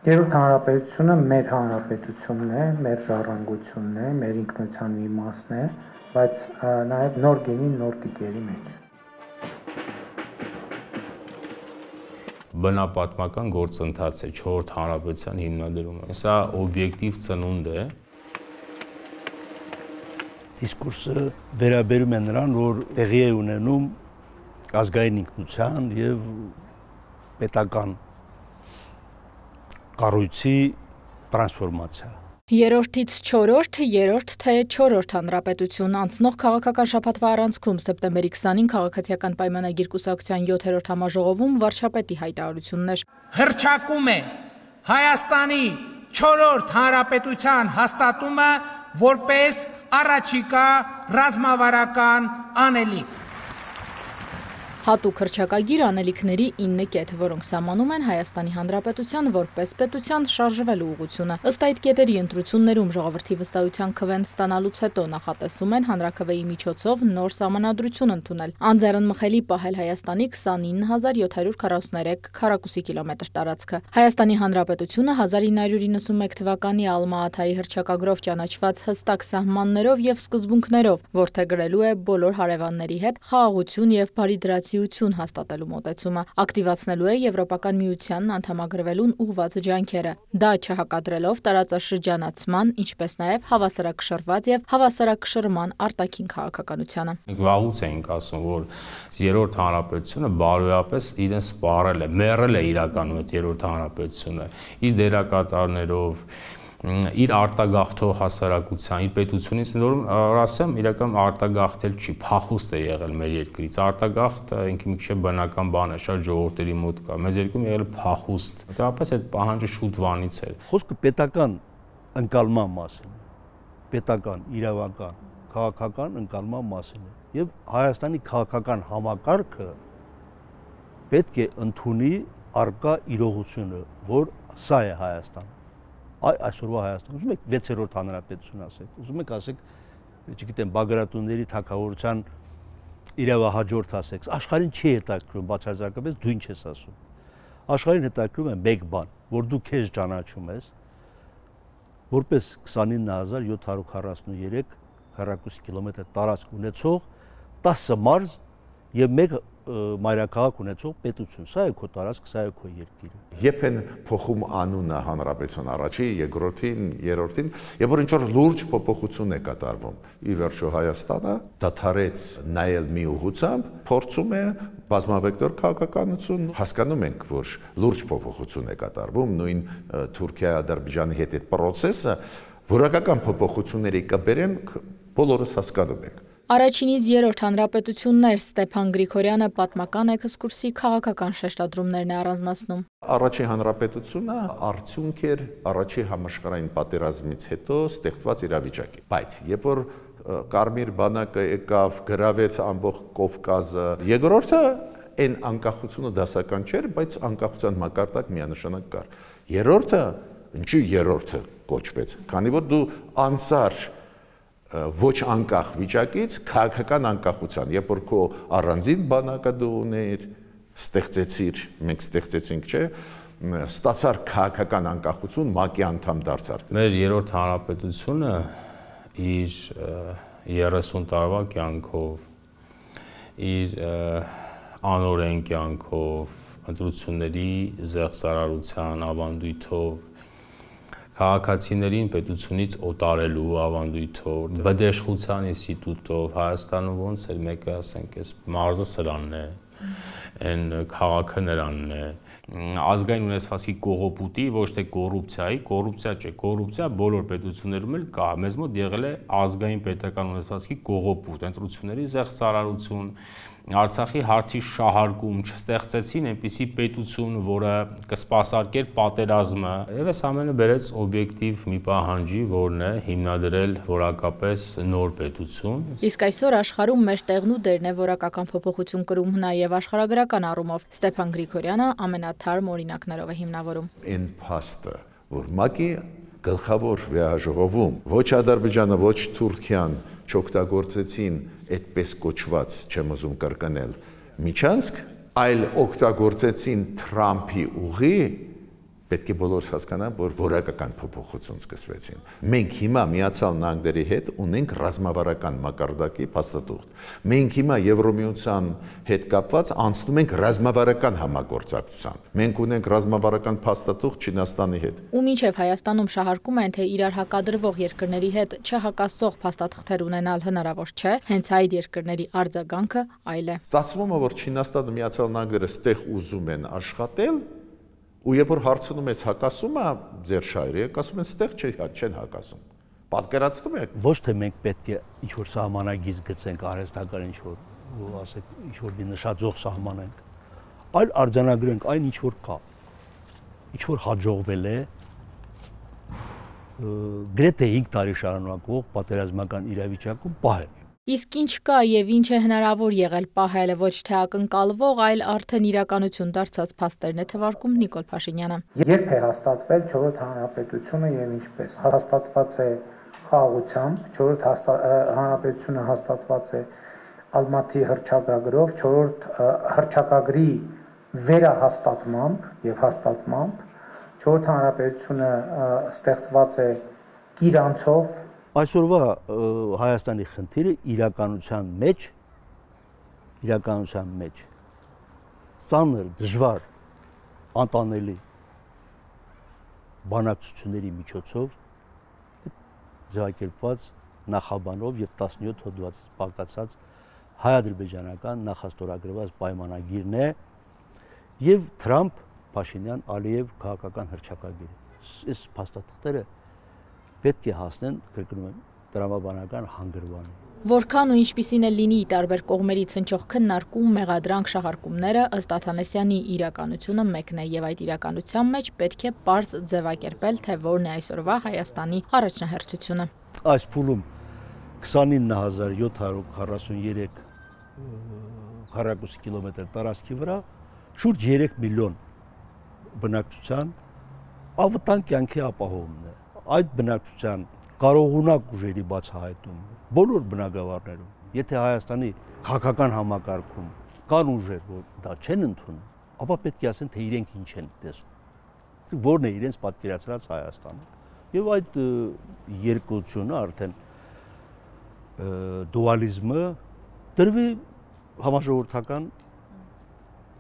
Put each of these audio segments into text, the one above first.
Երրորդ հանրապետությունը մեր հանրապետությունն է, մեր ժառանգությունն է, մեր ինքնության մի մասն է, բայց նաև նոր գինի, նոր տիկերի մեջ։ Բնապատմական գործընթաց է 4-րդ հանրապետության հիմնադրումը։ Սա օբյեկտիվ ծնունդ է։ Դիսկուրսը վերաբերում է նրան, որ տեղի է ունենում ազգային ինքնության եւ պետական կառույցի տրանսֆորմացիա։ Երրորդից չորրորդ, երրորդ թե չորրորդ հանրապետություն անցնող քաղաքական շաբաթվա առանցքում սեպտեմբերի 20-ին քաղաքացիական պայմանագիր կուսակցության 7-րդ համաժողովում վարչապետի հայտարարություններ։ Հռչակում է Հայաստանի չորրորդ հանրապետության հաստատումը որպես առաջիկա ռազմավարական անելիք։ Հատուկ հռչակագիր անելիքների 9 կետ, որոնք սահմանում են Հայաստանի Հանրապետության որպես պետության շարժվելու ուղղությունը։ Ըստ այդ կետերի ընտրություններում ժողովրդի վստահության քվեն ստանալուց հետո նախատեսում են հանրաքվեի միջոցով նոր սահմանադրություն ընդունել, անձեռնմխելի պահել Հայաստանի 29743 քառակուսի կիլոմետր տարածքը։ Հայաստանի Հանրապետությունը 1991 թվականի Ալմա-Աթայի հռչակագրով ճանաչված հստակ սահմաններով եւ սկզբունքներով որդեգրելու է բոլոր հարևանների հետ խաղաղություն եւ բարիդրացիություն հաստատելու մոտեցումը, ակտիվացնելու է Եվրոպական միությանն անդամագրվելուն ուղղված ջանքերը, դա չհակադրելով տարածաշրջանացման, ինչպես նաև հավասարակշռված եւ հավասարակշռման արտաքին քաղաքականությանը։ Մենք վաղուց էինք ասում, որ երրորդ հանրապետությունը բարոյապես իրեն սպառել է, մեռել է իրականում այդ երրորդ հանրապետությունը, իր դերակատարներով, իր արտագաղթող հասարակության, իր պետությունից, որ ասեմ, իրական արտագաղթել չի, փախուստ է եղել մեր երկրից։ Արտագաղթը ինքը մի քիչ բնական բան է, շատ ժողովրդերի մոտ կա։ Մեզ երկրում եղել փախուստ։ Հետևաբար այդ պահանջը շուտ վանից էր։ Խոսքը պետական ընկալման մասին է, պետական, իրավական, քաղաքական ընկալման մասին է։ Եվ Հայաստանի քաղաքական համակարգը պետք է ընդունի արկա իրողությունը, որ սա է Հայաստանը։ Այսօրվա Հայաստան, ուզում եք 6-րդ հանրապետություն ասեք, ուզում եք ասեք, չգիտեմ, Բագրատունների թագավորության իրավահաջորդ ասեք, աշխարհին չի հետաքրքրում, բացարձակապես դու ինչ ես ասում։ Աշխարհին հետաքրքրում է մեկ բան, որ դու քեզ ճանաչում ես, որպես 29743 քառակուսի կիլոմետր տարածք ունեցող 10 մարզ եւ 1 մայրաքաղաք ունեցող պետություն, սա է քո տարածք, սա է քո երկիրը։ Երբ են փոխում անունը հանրապետության առաջի, երկրորդին, երրորդին, եւ որ ինչ-որ լուրջ փոփոխություն է կատարվում։ Ի վերջո Հայաստանը դադարեց նայել մի ուղղությամբ, փորձում է բազմավեկտոր քաղաքականություն, հասկանում ենք, որ լուրջ փոփոխություն է կատարվում, նույն Թուրքիա-Ադրբեջանի հետ այդ process-ը որակական փոփոխությունների կբերեն, բոլորս հասկանում ենք։ Առաջինից երրորդ հանրապետություններ Ստեփան Գրիգորյանը պատմական էքսկուրսի քաղաքական շեշտադրումներն է առանձնացնում։ Առաջին հանրապետությունը արդյունք էր առաջի համաշխարհային պատերազմից հետո ստեղծված իրավիճակի։ Բայց երբ որ Կարմիր բանակը եկավ, գրավեց ամբողջ Կովկասը, երկրորդը այն անկախությունը դասական չէր, բայց անկախության մակարդակ միանշանակ կար։ Երրորդը, ինչի երրորդը կոչվեց, քանի որ դու անցար ոչ անկախ վիճակից քաղաքական անկախության, երբ որ քո առանձին բանակը դու ունեիր, ստեղծեցիր, մենք ստեղծեցինք, չէ, ստացար քաղաքական անկախություն, ՄԱԿ-ի անդամ դարձար։ Մեր երրորդ հանրապետությունը իր 30 տարվա կյանքով, իր անօրեն կյանքով, ընտրությունների զեղծարարության ավանդույթով, քաղաքացիներին պետությունից օտարելու ավանդույթով, բդեշխության ինստիտուտով, Հայաստանում ոնց էր մեկը ասենք, այս մարզը սրանն է, այն քաղաքը նրանն է, ազգային ունեցվածքի կողոպուտի, ոչ թե կոռուպցիայի, կոռուպցիա չէ, կոռուպցիա բոլոր պետություններում էլ կա, մեզ մոտ եղել է ազգային պետական ունեցվածքի կողոպուտ, ընտրությունների զեղծարարություն, Արցախի հարցի շահարկում, չստեղծեցին այնպիսի պետություն, որը կսպասարկեր պատերազմը, եւ այս ամենը բերեց օբյեկտիվ մի պահանջի, որն է հիմնադրել որակապես նոր պետություն։ Իսկ այսօր աշխարհում մեր տեղն ու դերն է որակական փոփոխություն կրում նաեւ աշխարհագրական առումով։ Ստեփան Գրիգորյանը ամենաթարմ օրինակներով է հիմնավորում։ Այն փաստը, որ ՄԱԿ-ի գլխավոր վեհաժողովում ոչ Ադրբեջանը, ոչ Թուրքիան չօգտագործեցին այդպես կոչված, չեմ ուզում կրկնել, միջանցք, այլ օգտագործեցին Թրամփի ուղի, պետք է բոլորս հասկանան, որ որակական փոփոխություն սկսվեցին։ Մենք հիմա Միացյալ Նահանգների հետ ունենք ռազմավարական մակարդակի փաստաթուղթ։ Մենք հիմա Եվրոմիության հետ կապված անցնում ենք ռազմավարական համագործակցության։ Մենք ունենք ռազմավարական փաստաթուղթ Չինաստանի հետ։ Ու մինչև Հայաստանում շահարկում են, թե իրար հակադրվող երկրների հետ չհակասող փաստաթղթեր ունենալ հնարավոր չէ, հենց այդ երկրների արձագանքը այլ է։ Ստացվում է, որ Չինաստանը, Միացյալ Նահանգները ստեղ ուզում են աշխատել, ու երբ որ հարցնում ես հակասում է ձեր շահերը, ասում են ստեղ չեն հակասում։ Պատկերացնում եք։ Ոչ թե մենք պետք է ինչ-որ սահմանագիծ գծենք արհեստական ինչ-որ, ասեք, ինչ-որ մի նշաձող սահմանենք, այլ արձանագրենք այն ինչ-որ կա, ինչ-որ հաջողվել է գրեթե 5 տարի շարունակվող պատերազմական իրավիճակում պահել։ Իսկ ինչ կա եւ ինչ է հնարավոր եղել պահել, ոչ թե ակնկալվող, այլ արդեն իրականություն դարձած փաստերն է թվարկում Նիկոլ Փաշինյանը։ Երբ է հաստատվել 4-րդ հանրապետությունը եւ ինչպես։ Հաստատված է խաղաղությամբ, 4-րդ հանրապետությունը հաստատված է Ալմատի հռչակագրով, 4-րդ հռչակագրի վերահաստատմամբ եւ հաստատմամբ, 4-րդ հանրապետությունը ստեղծված է կիրանցով։ Այսօրվա Հայաստանի խնդիրը իրականության մեջ ծանր, դժվար, անտանելի բանակցությունների միջոցով ձևակերպված նախաբանով եւ 17 հոդվածից պակասած հայ-ադրբեջանական նախաստորագրված պայմանագիրն է եւ Թրամփ-Փաշինյան-Ալիև քաղաքական հռչակագիրը։ Այս փաստաթղթերը պետք է հասնեն, կրկնում եմ, տրամաբանական հանգրվանի։ Որքան ու ինչպիսին է լինի տարբեր կողմերից հնչող քննարկում, մեղադրանք, շահարկումները, ըստ Աթանեսյանի իրականությունը մեկն է եւ այդ իրականության մեջ պետք է պարզ ձևակերպել, թե որն է այսօրվա Հայաստանի առաջնահերթությունը։ Այս փուլում 29743 քառակուսի կիլոմետր տարածքի վրա շուրջ 3 միլիոն բնակչության ավտանգ կյանքի ապահովումն է։ Այդ բնակչության կարողունակ ուժերի բացահայտում բոլոր բնակավարներում, եթե Հայաստանի քաղաքական համակարգում կան ուժեր, որ դա չեն ընդունում, ապա պետք է ասեն, թե իրենք ինչ են տեսնում, որն է իրենց պատկերացրած Հայաստանը։ Եվ այդ երկությունը արդեն դուալիզմը դրվի համաժողովրդական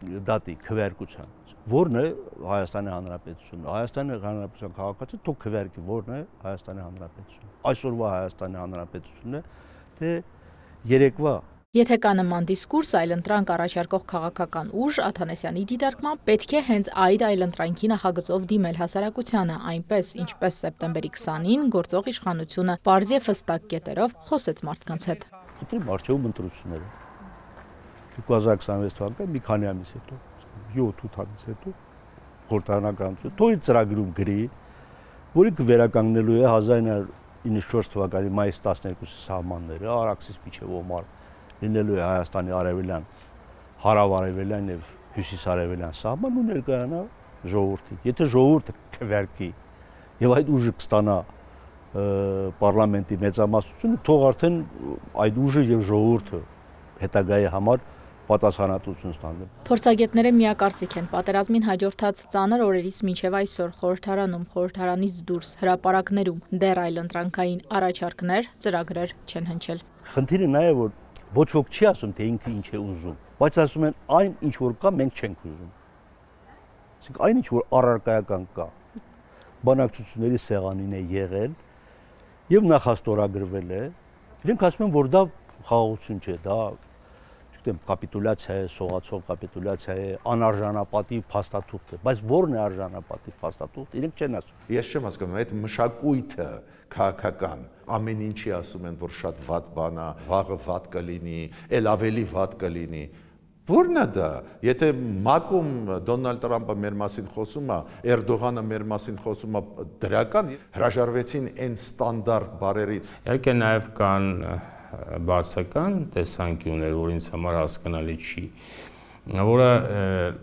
դատի քվեարկության, որն է Հայաստանի Հանրապետությունը։ Հայաստանի Հանրապետության քաղաքացին թող քվեարկի, որն է Հայաստանի Հանրապետությունը։ Այսօրվա Հայաստանի Հանրապետությունն է, թե երեկվա։ Եթե կա նման դիսկուրս, այլընտրանք առաջարկող քաղաքական ուժ, Աթանեսյանի դիտարկմամբ պետք է հենց այդ այլընտրանքի նախագծով դիմել հասարակությանը, այնպես, ինչպես սեպտեմբերի 20-ին գործող իշխանությունը պարզ եւ հստակ կետերով խոսեց մարդկանց հետ։ Խնդրում արժեվում ընտրությունները 2026 թվականի մի քանի ամիս հետո, 7-8 ամիս հետո խորհրդարանականություն, թող իր ծրագրում գրի, որը կվերականգնելու է 1994 թվականի մայիսի 12-ի սահմանները, Արաքսից մինչև Օմար, լինելու է Հայաստանի արևելյան, հարավ-արևելյան եւ հյուսիս-արևելյան սահման ու ներկայանա ժողովրդին։ Եթե ժողովուրդը քվեարկի եւ այդ ուժը կստանա պարլամենտի մեծամասնությունը, թող արդեն այդ ուժը եւ ժողովուրդը հետագայի համար պատասխանատվություն ստանալ։ Փորձագետները միակարծիք են, պատերազմին հաջորդած ծանր օրերից մինչև այսօր խորհրդարանում, խորհրդարանից դուրս, հրապարակներում դեռ այլընտրանքային առաջարկներ, ծրագրեր չեն հնչել։ Խնդիրը նա է, որ ոչ ոք չի ասում, թե ինքը ինչ է ուզում, բայց ասում են այն ինչ որ կա, մենք չենք ուզում։ Այսինքն այն ինչ որ առարկայական կա, բանակցությունների սեղանին է եղել եւ նախաստորագրվել է, իրենք ասում են, որ դա խաղաղություն չէ, դա կապիտուլյացիա է, սողացող կապիտուլյացիա է, անարժանապատիվ փաստաթուղթ է, բայց ո՞րն է արժանապատիվ փաստաթուղթ, իրենք չեն ասում։ Ես չեմ հասկանում, այդ մշակույթը քաղաքական ամեն ինչի ասում են, որ շատ վատ բան է, վաղը վատ կլինի, ել ավելի վատ կլինի։ Ո՞րն է դա։ Եթե ՄԱԿ-ում Դոնալդ Տրամպը մեր մասին խոսում է, Էրդողանը մեր մասին խոսում է, դրական հրաժարվեցին այն ստանդարտ բարերից։ Իհարկե նաև կան բացական տեսանկյուններ, որ ինձ համար հասկանալի չի, որը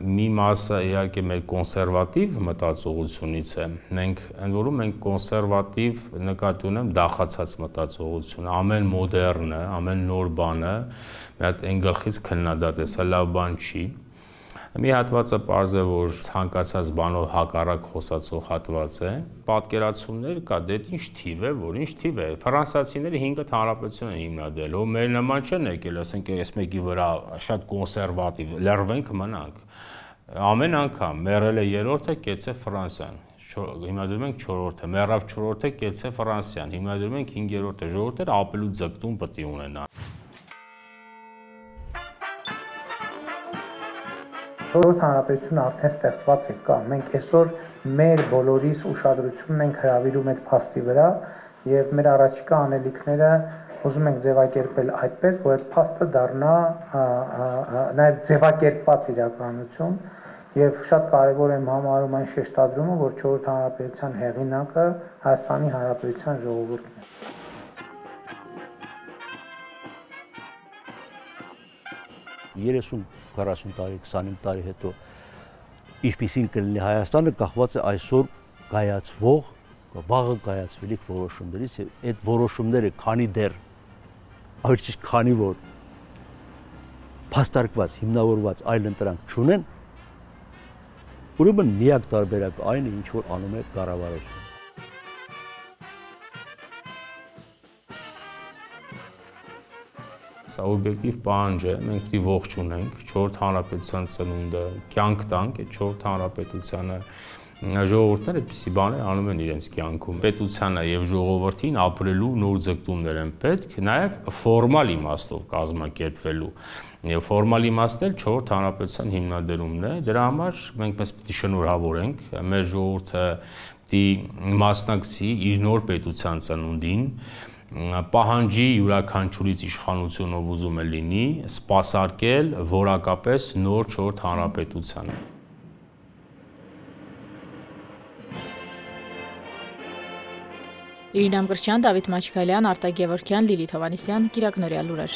մի մասը իհարկե մեր կոնսերվատիվ մտածողությունից է։ Մենք ընդ որում մենք կոնսերվատիվ նկատի ունեմ դախացած մտածողությունը, ամեն մոդեռնը, ամեն նոր բանը մի հատ այն գլխից քննադատես, սա լավ բան չի։ Մի հատվածը պարզ է, որ ցանկացած բանով հակառակ խոսացող հատված է։ Պատկերացումներ կա, դե ինչ թիվ է, որ ինչ թիվ է։ Ֆրանսիացիները 5-ը հանրապետություն են հիմնադրել, ով մեր նման չեն եկել, ասենք այս մեկի վրա շատ կոնսերվատիվ, լրվենք մնանք։ Ամեն անգամ մեռել է 3-ը, կեցե Ֆրանսիան։ Հիմնադրում ենք 4-ը, մեռավ 4-ը, կեցե Ֆրանսիան, հիմնադրում ենք 5-րդը, ժողովուրդը ապելու ձգտում պետք է ունենա։ Չորրորդ հանրապետությունը արդեն ստեղծված է կա։ Մենք այսօր մեր բոլորիս ուշադրությունն ենք հրավիրում այդ փաստի վրա եւ մեր առաջիկա անելիքները ուզում ենք ձևակերպել այդպես, որ այդ փաստը դառնա նաեւ ձևակերպված իրականություն եւ շատ կարեւոր եմ համարում այն շեշտադրումը, որ չորրորդ հանրապետության հեղինակը Հայաստանի Հանրապետության ժողովուրդն է։ Երեսուն 40 տարի, 25 տարի հետո ինչպիսին կլինի Հայաստանը կախված է այսօր կայացվող, վաղը կայացվելիք որոշումներից եւ այդ որոշումները քանի դեռ ավելի ճիշտ քանի որ փաստարկված, հիմնավորված այլ ընտրանք չունեն, ուրեմն միակ տարբերակը այն է, ինչ որ անում է կառավարությունը։ Սա օբյեկտիվ պահանջ է, մենք պիտի ողջ ունենք, 4 հանրապետության ծնունդը, կյանք տանք այդ 4 հանրապետությանը, ժողովուրդները այդպիսի բաներ անում են իրենց կյանքում։ Պետությանը եւ ժողովրդին ապրելու նոր ձգտումներ են պետք, նաեւ ֆորմալ իմաստով կազմակերպվելու։ Եվ ֆորմալ իմաստել 4 հանրապետության հիմնադրումն է, դրա համար մենք մեզ պիտի շնորհավորենք, մեր ժողովուրդը պիտի մասնակցի իր նոր պետության ծնունդին, պահանջի յուրաքանչյուրից իշխանությունով ուզում է լինի, սպասարկել որակապես նոր 4 հանրապետությանը։ Իրինամ Կրչյան, Դավիթ Մաչքալյան, Արտակ Գևորգյան, Լիլիթ Հովհաննիսյան, Կիրակ Նորյալ լուրեր։